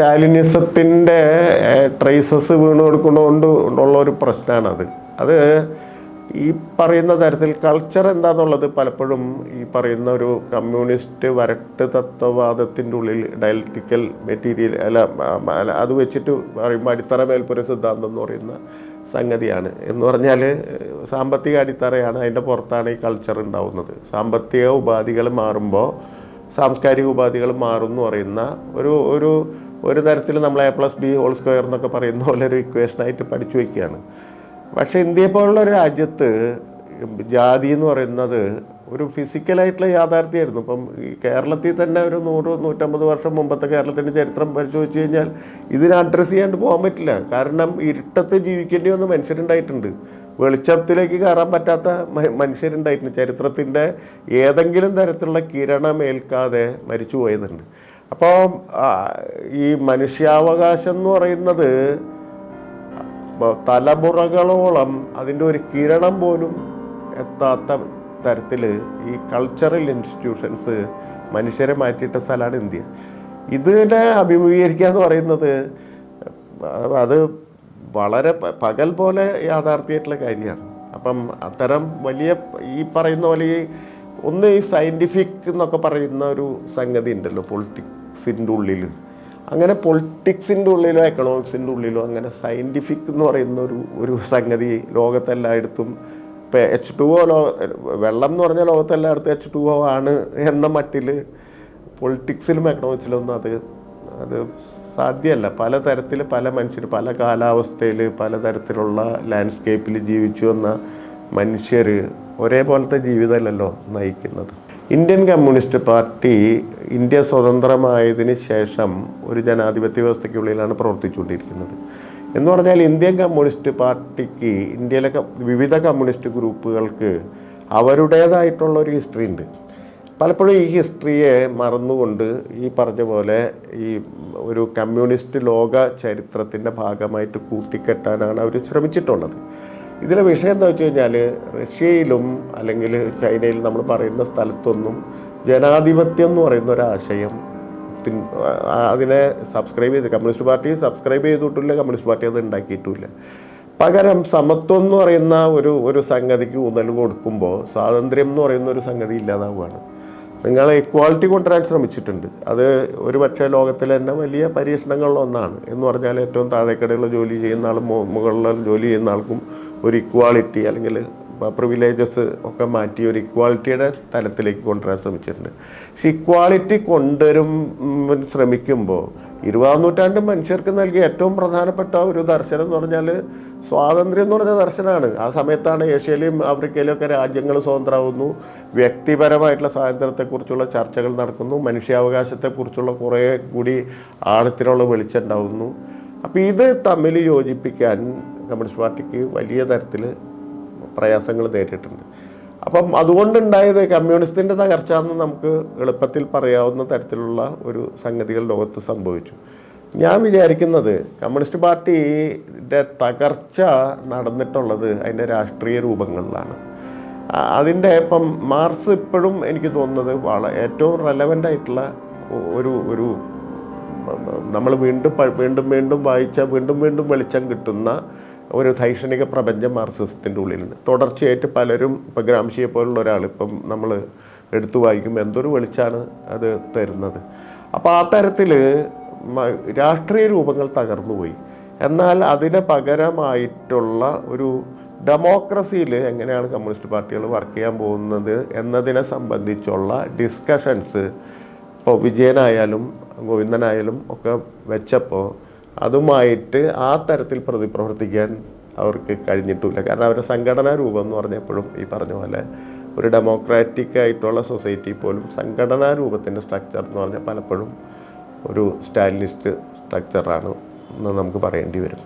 സ്റ്റാലിനിസത്തിൻ്റെ traces വീണ് കൊടുക്കുന്നതുകൊണ്ട് ഉള്ള ഒരു പ്രശ്നമാണത്. അത് ഈ പറയുന്ന തരത്തിൽ കൾച്ചർ എന്താണെന്നുള്ളത് പലപ്പോഴും ഈ പറയുന്ന ഒരു കമ്മ്യൂണിസ്റ്റ് വരട്ട് തത്വവാദത്തിൻ്റെ ഉള്ളിൽ ഡയലക്റ്റിക്കൽ മെറ്റീരിയൽ അത് വെച്ചിട്ട് പറയുമ്പോൾ അടിത്തറ മേൽപ്പൊരു സിദ്ധാന്തം എന്ന് പറയുന്ന സംഗതിയാണ്. എന്ന് പറഞ്ഞാൽ സാമ്പത്തിക അടിത്തറയാണ്, അതിൻ്റെ പുറത്താണ് ഈ കൾച്ചർ ഉണ്ടാവുന്നത്. സാമ്പത്തിക ഉപാധികൾ മാറുമ്പോൾ സാംസ്കാരിക ഉപാധികൾ മാറും എന്ന് പറയുന്ന ഒരു തരത്തിൽ നമ്മൾ A+B² എന്നൊക്കെ പറയുന്ന പോലെ ഒരു ഇക്വേഷനായിട്ട് പഠിച്ചു വയ്ക്കുകയാണ്. പക്ഷേ ഇന്ത്യയെ പോലുള്ള ഒരു രാജ്യത്ത് ജാതി എന്ന് പറയുന്നത് ഒരു ഫിസിക്കലായിട്ടുള്ള യാഥാർത്ഥ്യമായിരുന്നു. ഇപ്പം ഈ കേരളത്തിൽ തന്നെ ഒരു 100-150 വർഷം മുമ്പത്തെ കേരളത്തിൻ്റെ ചരിത്രം പരിശോധിച്ച് കഴിഞ്ഞാൽ ഇതിനെ അഡ്രസ്സ് ചെയ്യാണ്ട് പോകാൻ പറ്റില്ല. കാരണം ഇരുട്ടത്ത് ജീവിക്കേണ്ടി വന്ന മനുഷ്യരുണ്ടായിട്ടുണ്ട്, വെളിച്ചത്തിലേക്ക് കയറാൻ പറ്റാത്ത മനുഷ്യരുണ്ടായിട്ടുണ്ട്, ചരിത്രത്തിൻ്റെ ഏതെങ്കിലും തരത്തിലുള്ള കിരണം ഏൽക്കാതെ മരിച്ചു പോയതുണ്ട്. അപ്പോൾ ഈ മനുഷ്യാവകാശം എന്ന് പറയുന്നത് തലമുറകളോളം അതിൻ്റെ ഒരു കിരണം പോലും എത്താത്ത തരത്തിൽ ഈ കൾച്ചറൽ ഇൻസ്റ്റിറ്റ്യൂഷൻസ് മനുഷ്യരെ മാറ്റിയിട്ട സ്ഥലമാണ് ഇന്ത്യ. ഇതിനെ അഭിമുഖീകരിക്കുക എന്ന് പറയുന്നത് അത് വളരെ പകൽ പോലെ യാഥാർത്ഥ്യമായിട്ടുള്ള കാര്യമാണ്. അപ്പം അത്തരം വലിയ ഈ പറയുന്ന പോലെ ഈ സയൻറ്റിഫിക് എന്നൊക്കെ പറയുന്ന ഒരു സംഗതി ഉണ്ടല്ലോ പൊളിറ്റിക്സിൻ്റെ ഉള്ളിൽ. അങ്ങനെ പൊളിറ്റിക്സിൻ്റെ ഉള്ളിലോ എക്കണോമിക്സിൻ്റെ ഉള്ളിലോ അങ്ങനെ സയൻറ്റിഫിക് എന്ന് പറയുന്ന ഒരു സംഗതി ലോകത്തെല്ലായിടത്തും ഇപ്പോൾ H2O വെള്ളം എന്ന് പറഞ്ഞാൽ ലോകത്തെല്ലായിടത്തും H2O ആണ് എന്ന മട്ടിൽ പൊളിറ്റിക്സിലും എക്കണോമിക്സിലൊന്നും അത് സാധ്യമല്ല. പലതരത്തിൽ പല മനുഷ്യർ പല കാലാവസ്ഥയിൽ പലതരത്തിലുള്ള ലാൻഡ്സ്കേപ്പിൽ ജീവിച്ചു വന്ന മനുഷ്യർ ഒരേപോലത്തെ ജീവിതമല്ലല്ലോ നയിക്കുന്നത്. ഇന്ത്യൻ കമ്മ്യൂണിസ്റ്റ് പാർട്ടി ഇന്ത്യ സ്വതന്ത്രമായതിന് ശേഷം ഒരു ജനാധിപത്യ വ്യവസ്ഥയ്ക്കുള്ളിലാണ് പ്രവർത്തിച്ചുകൊണ്ടിരിക്കുന്നത്. എന്ന് പറഞ്ഞാൽ ഇന്ത്യൻ കമ്മ്യൂണിസ്റ്റ് പാർട്ടിക്ക് ഇന്ത്യയിലെ വിവിധ കമ്മ്യൂണിസ്റ്റ് ഗ്രൂപ്പുകൾക്ക് അവരുടേതായിട്ടുള്ളൊരു ഹിസ്റ്ററി ഉണ്ട്. പലപ്പോഴും ഈ ഹിസ്റ്ററിയെ മറന്നുകൊണ്ട് ഈ പറഞ്ഞ പോലെ ഈ ഒരു കമ്മ്യൂണിസ്റ്റ് ലോക ചരിത്രത്തിൻ്റെ ഭാഗമായിട്ട് കൂട്ടിക്കെട്ടാനാണ് അവർ ശ്രമിച്ചിട്ടുള്ളത്. ഇതിലെ വിഷയം എന്താ വെച്ച് കഴിഞ്ഞാൽ റഷ്യയിലും അല്ലെങ്കിൽ ചൈനയിലും നമ്മൾ പറയുന്ന സ്ഥലത്തൊന്നും ജനാധിപത്യം എന്ന് പറയുന്ന ഒരാശയം അതിനെ കമ്മ്യൂണിസ്റ്റ് പാർട്ടി സബ്സ്ക്രൈബ് ചെയ്തിട്ടില്ല, കമ്മ്യൂണിസ്റ്റ് പാർട്ടി അത് ഉണ്ടാക്കിയിട്ടുമില്ല. പകരം സമത്വം എന്ന് പറയുന്ന ഒരു സംഗതിക്ക് ഊന്നൽ കൊടുക്കുമ്പോൾ സ്വാതന്ത്ര്യം എന്ന് പറയുന്ന ഒരു സംഗതി ഇല്ലാതാവുകയാണ്. നിങ്ങൾ ഇക്വാളിറ്റി കൊണ്ടുവരാൻ ശ്രമിച്ചിട്ടുണ്ട്. അത് ഒരു പക്ഷേ ലോകത്തിൽ തന്നെ വലിയ പരീക്ഷണങ്ങളിലൊന്നാണ്. എന്ന് പറഞ്ഞാൽ ഏറ്റവും താഴേക്കടയുള്ള ജോലി ചെയ്യുന്ന ആളും മുകളിലുള്ള ജോലി ചെയ്യുന്ന ആൾക്കും ഒരു ഇക്വാളിറ്റി അല്ലെങ്കിൽ പ്രിവിലേജസ് ഒക്കെ മാറ്റി ഒരു ഇക്വാളിറ്റിയുടെ തലത്തിലേക്ക് കൊണ്ടുവരാൻ ശ്രമിച്ചിട്ടുണ്ട്. പക്ഷെ ഇക്വാളിറ്റി കൊണ്ടുവരും ശ്രമിക്കുമ്പോൾ 20ാം നൂറ്റാണ്ട് മനുഷ്യർക്ക് നൽകിയ ഏറ്റവും പ്രധാനപ്പെട്ട ഒരു ദർശനം എന്ന് പറഞ്ഞാൽ സ്വാതന്ത്ര്യം എന്ന് പറഞ്ഞ ദർശനമാണ്. ആ സമയത്താണ് ഏഷ്യയിലും ആഫ്രിക്കയിലും ഒക്കെ രാജ്യങ്ങൾ സ്വതന്ത്രമാകുന്നു, വ്യക്തിപരമായിട്ടുള്ള സ്വാതന്ത്ര്യത്തെക്കുറിച്ചുള്ള ചർച്ചകൾ നടക്കുന്നു, മനുഷ്യാവകാശത്തെക്കുറിച്ചുള്ള കുറേ കൂടി ആഴത്തിലുള്ള വെളിച്ചം ഉണ്ടാകുന്നു. അപ്പോൾ ഇത് തമ്മിൽ യോജിപ്പിക്കാൻ കമ്മ്യൂണിസ്റ്റ് പാർട്ടിക്ക് വലിയ തരത്തിൽ പ്രയാസങ്ങൾ നേരിട്ടുണ്ട്. അപ്പം അതുകൊണ്ടുണ്ടായത് കമ്മ്യൂണിസ്റ്റിൻ്റെ തകർച്ച എന്ന് നമുക്ക് എളുപ്പത്തിൽ പറയാവുന്ന തരത്തിലുള്ള ഒരു സംഗതികൾ ലോകത്ത് സംഭവിച്ചു. ഞാൻ വിചാരിക്കുന്നത് കമ്മ്യൂണിസ്റ്റ് പാർട്ടിയുടെ തകർച്ച നടന്നിട്ടുള്ളത് അതിൻ്റെ രാഷ്ട്രീയ രൂപങ്ങളിലാണ്. അതിൻ്റെ ഇപ്പം മാർക്സ് ഇപ്പോഴും എനിക്ക് തോന്നുന്നത് ഏറ്റവും റെലവൻ്റ് ആയിട്ടുള്ള ഒരു നമ്മൾ വീണ്ടും വായിച്ച വീണ്ടും വെളിച്ചം കിട്ടുന്ന ഒരു ധൈഷണിക പ്രപഞ്ചം മാർക്സിസത്തിൻ്റെ ഉള്ളിലുണ്ട്. തുടർച്ചയായിട്ട് പലരും ഇപ്പോൾ ഗ്രാംഷിയെ പോലുള്ള ഒരാൾ ഇപ്പം നമ്മൾ എടുത്തു വായിക്കുമ്പോൾ എന്തൊരു വെളിച്ചാണ് അത് തരുന്നത്. അപ്പോൾ ആ തരത്തിൽ രാഷ്ട്രീയ രൂപങ്ങൾ തകർന്നുപോയി. എന്നാൽ അതിന് പകരമായിട്ടുള്ള ഒരു ഡെമോക്രസിയിൽ എങ്ങനെയാണ് കമ്മ്യൂണിസ്റ്റ് പാർട്ടികൾ വർക്ക് ചെയ്യാൻ പോകുന്നത് എന്നതിനെ സംബന്ധിച്ചുള്ള ഡിസ്കഷൻസ് ഇപ്പോൾ വിജയനായാലും ഗോവിന്ദനായാലും ഒക്കെ വെച്ചപ്പോൾ അതുമായിട്ട് ആ തരത്തിൽ പ്രവർത്തിക്കാൻ അവർക്ക് കഴിഞ്ഞിട്ടില്ല. കാരണം അവരുടെ സംഘടനാ രൂപം എന്ന് പറഞ്ഞപ്പോഴും ഈ പറഞ്ഞ പോലെ ഒരു ഡെമോക്രാറ്റിക് ആയിട്ടുള്ള സൊസൈറ്റി പോലും സംഘടനാ രൂപത്തിൻ്റെ സ്ട്രക്ചർ എന്ന് പറഞ്ഞാൽ പലപ്പോഴും ഒരു സ്റ്റാലിനിസ്റ്റ് സ്ട്രക്ചറാണ് എന്ന് നമുക്ക് പറയേണ്ടി വരും.